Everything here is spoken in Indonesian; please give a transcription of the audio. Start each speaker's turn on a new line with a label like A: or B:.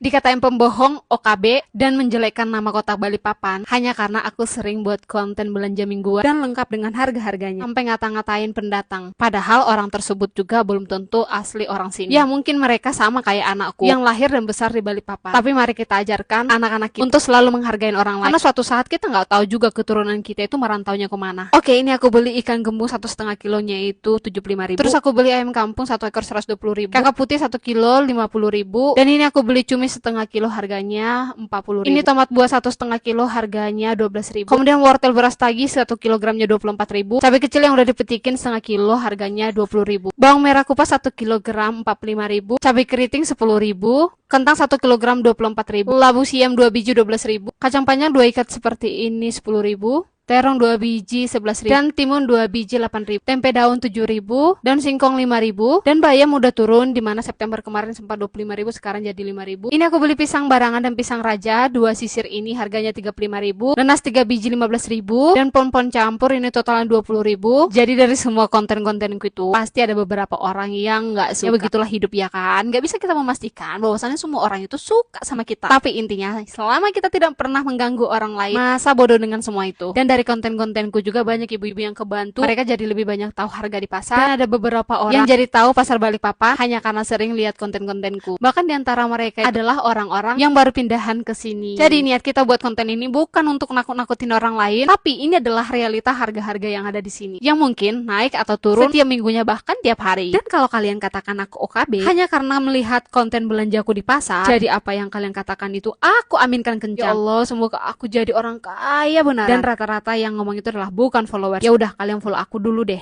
A: dikatain pembohong, OKB, dan menjelekkan nama kota Balikpapan hanya karena aku sering buat konten belanja mingguan dan lengkap dengan harga-harganya. Sampai ngata-ngatain pendatang. Padahal orang tersebut juga belum tentu asli orang sini. Ya mungkin mereka sama kayak anakku yang lahir dan besar di Balikpapan. Tapi mari kita ajarkan anak-anak kita untuk selalu menghargai orang lain. Karena suatu saat kita nggak tahu juga keturunan kita itu merantaunya kemana. Oke, ini aku beli ikan gembung 1,5 kilonya itu 75.000. Terus aku beli ayam kampung 1 ekor 120.000. Kakak putih 1 kilo 50.000. Dan ini aku beli cumi setengah kilo harganya 40.000. Ini tomat buah 1,5 kilo harganya 12.000. Kemudian wortel beras tagi 1 kilogramnya 24.000. Cabai kecil yang udah dipetikin setengah kilo harganya 20.000. Bawang merah kupas 1 kilogram 45.000. Cabai keriting 10.000. Kentang 1 kilogram 24.000. Labu siam 2 biji 12.000. Kacang panjang 2 ikat seperti ini 10.000. Terong 2 biji 11.000 dan timun 2 biji 8.000, tempe daun 7.000 dan singkong 5.000 dan bayam udah turun di mana September kemarin sempat 25.000 sekarang jadi 5.000. Ini aku beli pisang barangan dan pisang raja 2 sisir ini harganya 35.000, nanas 3 biji 15.000 dan pon-pon campur ini totalnya 20.000. Jadi dari semua konten-kontenku itu pasti ada beberapa orang yang nggak suka. Ya begitulah hidup ya kan, nggak bisa kita memastikan bahwasannya semua orang itu suka sama kita. Tapi intinya selama kita tidak pernah mengganggu orang lain, masa bodoh dengan semua itu. Dan dari konten-kontenku juga banyak ibu-ibu yang kebantu, mereka jadi lebih banyak tahu harga di pasar. Dan ada beberapa orang yang jadi tahu pasar Balikpapan hanya karena sering lihat konten-kontenku. Bahkan diantara mereka adalah orang-orang yang baru pindahan ke sini. Jadi niat kita buat konten ini bukan untuk nakut-nakutin orang lain, tapi ini adalah realita harga-harga yang ada di sini, yang mungkin naik atau turun setiap minggunya bahkan tiap hari. Dan kalau kalian katakan aku OKB hanya karena melihat konten belanjaku di pasar, jadi apa yang kalian katakan itu aku aminkan kencang. Ya Allah, semoga aku jadi orang kaya benar. Dan rata-rata yang ngomong itu adalah bukan followers. Ya udah, kalian follow aku dulu deh.